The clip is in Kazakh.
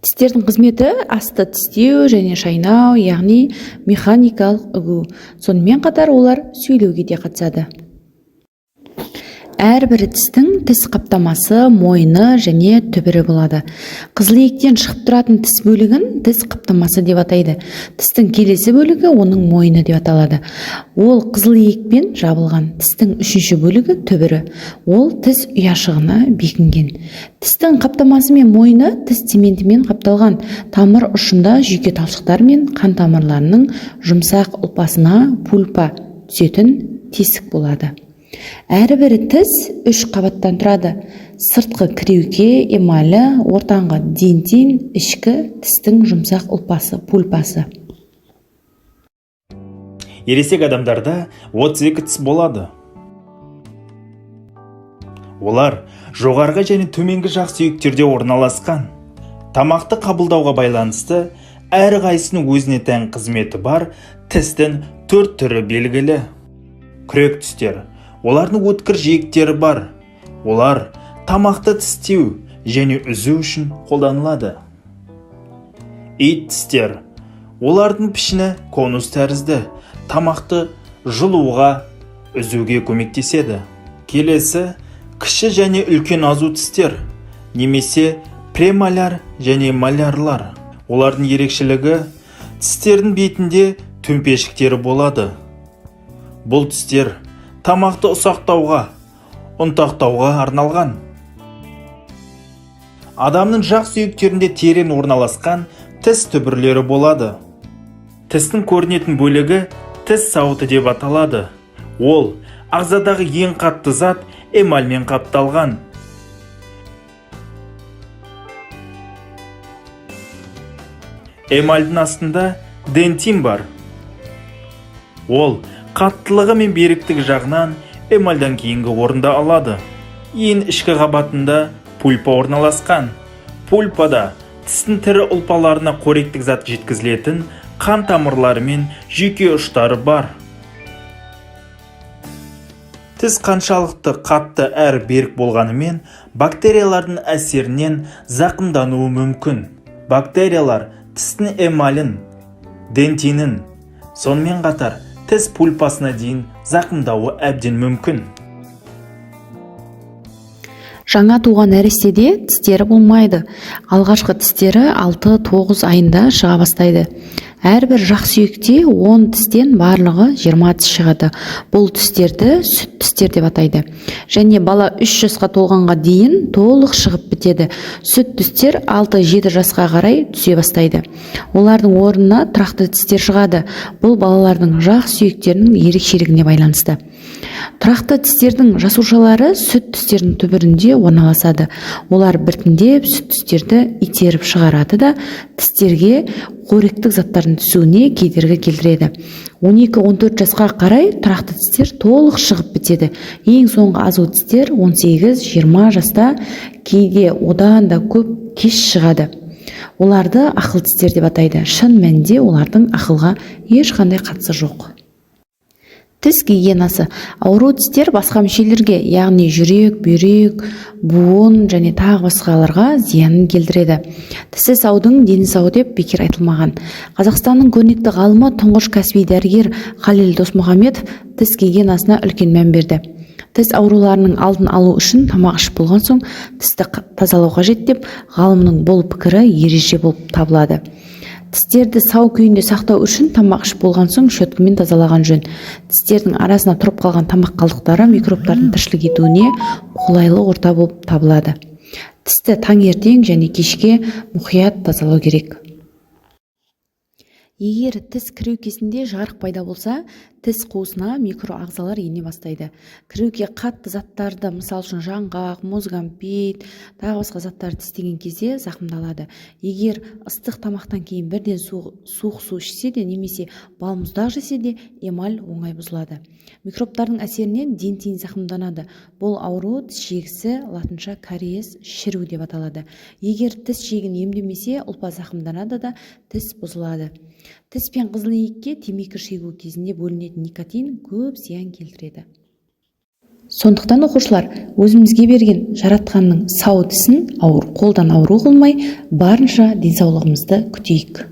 Тістердің қызметі асты тістеу және шайнау, яғни механикалық үгу. Сонымен қатар олар сөйлеуге де қатысады. Әрбір тістің тіс қаптамасы, мойны және түбірі болады. Қызылиектен шығып тұратын тіс бөлігін тіс қаптамасы деп атайды. Тістің келесі бөлігі оның мойны деп аталады. Ол қызылиекпен жабылған. Тістің үшінші бөлігі түбірі. Ол тіс ұяшығына бекінген. Тістің қаптамасы мен мойны тіс цементімен қапталған. Тамыр ұшында жүйке талшықтар мен қан тамырларының жұмсақ ұлпасына пульпа түсетін тесік болады. Әрбір тіс 3 қабаттан тұрады. Сыртқы кіреуке, эмалі, ортаңғы дентин, ішкі тістің жұмсақ ұлпасы, пульпасы. Ересек адамдарда 32 тіс болады. Олар жоғарғы және төменгі жақ сүйектерде орналасқан. Тамақты қабылдауға байланысты әр қайсының өзіне тән қызметі бар. Тістің 4 түрі белгілі. Күрек тістер. Олардың өткір жиектері бар. Олар тамақты тістеу және үзу үшін қолданылады. Ит тістер. Олардың пішіні конус тәрізді. Тамақты жұлуға, үзуге көмектеседі. Келесі кіші және үлкен азу тістер, немесе премоляр және молярлар. Олардың ерекшелігі тістердің бетінде төмпешіктері болады. Бұл тістер тамақты ұсақтауға, ұнтақтауға арналған. Адамның жақ сүйектерінде терең орналасқан тіс түбірлері болады. Тістің көрінетін бөлігі тіс сауыты деп аталады. Ол ағзадағы ең қатты зат эмальмен қапталған. Эмальдің астында дентин бар. Ол қаттылығы мен беріктігі жағынан эмальдан кейінгі орында алады. Ең ішкі қабатында пульпа орналасқан. Пульпада тістің тірі ұлпаларына қоректік зат жеткізілетін қан тамырлары мен жүйке ұштары бар. Тіс қаншалықты қатты әр берік болғанымен, бактериялардың әсерінен зақымдануы мүмкін. Бактериялар тістің эмалін, дентинін, сонымен қатар тіс пульпасына дейін зақымдауы әбден мүмкін. Жаңа туған нәрестеде тістері болмайды. Алғашқы тістері 6-9 айында шыға бастайды. Әрбір жақ сүйекте 10 тістен барлығы 20 тіс шығады. Бұл тістерді сүт тістер деп атайды. Және бала 3 жасқа толғанға дейін толық шығып бітеді. Сүт тістер 6-7 жасқа қарай түсе бастайды. Олардың орнына тұрақты тістер шығады. Бұл балалардың жақ сүйектерінің ерекшелігіне байланысты. Тұрақты тістердің жасушалары сүт тістердің түбірінде орналасады. Олар біртіндеп сүт тістерді итеріп шығарады да тістерге қоректік заттардың түсуіне кедергі келтіреді. 12-14 жасқа қарай тұрақты тістер толық шығып бітеді. Ең соңғы азу тістер 18-20 жаста, кейде одан да көп кеш шығады. Оларды ақыл тістер деп атайды. Шын мәнінде олардың ақылға ешқандай қатысы жоқ. Тіс гигиенасы. Ауру тістер басқа мүшелерге, яғни жүрек, бүйрек, буын және тағы басқаларға зиянын келтіреді. Тісі саудың дені сау деп бекер айтылмаған. Қазақстанның көрнекті ғалымы, тұңғыш кәсіби дәрігер Қалел Досмұхамедов тіс гигиенасына үлкен мән берді. Тіс ауруларының алдын алу үшін тамақ ішіп болған соң тісті тазалау қажет деп ғалымның бұл пікірі ереже болып табылады. Тістерді сау күйінде сақтау үшін тамақ ішіп болған соң щеткамен тазалаған жөн. Тістердің арасына тұрып қалған тамақ қалдықтары микробтардың тіршілік етуіне қолайлы орта болып табылады. Тісті таңертең және кешке мұқият тазалау керек. Егер тіс кіреукесінде жарық пайда болса, тіс қуысына микроағзалар ене бастайды. Кіреуке қатты заттарды, мысал үшін жаңғақ, мұз, кәмпит, тағы басқа заттарды тістеген кезде зақымдалады. Егер ыстық тамақтан кейін бірден суық су ішсе де немесе балмұздақ жесе де эмаль оңай бұзылады. Микробтардың әсерінен дентин зақымданады. Бұл ауру тіс жегісі, латынша кариес, шіру деп аталады. Егер тіс жегін емдемесе, ұлпа зақымданады да тіс бұзылады. Тіс пен қызылиекке темекі шегу кезінде бөлінетін никотин көп зиян келтіреді. Сондықтан оқушылар, өзімізге берген жаратқанның сау тісін қолдан ауру қылмай, барынша денсаулығымызды күтейік.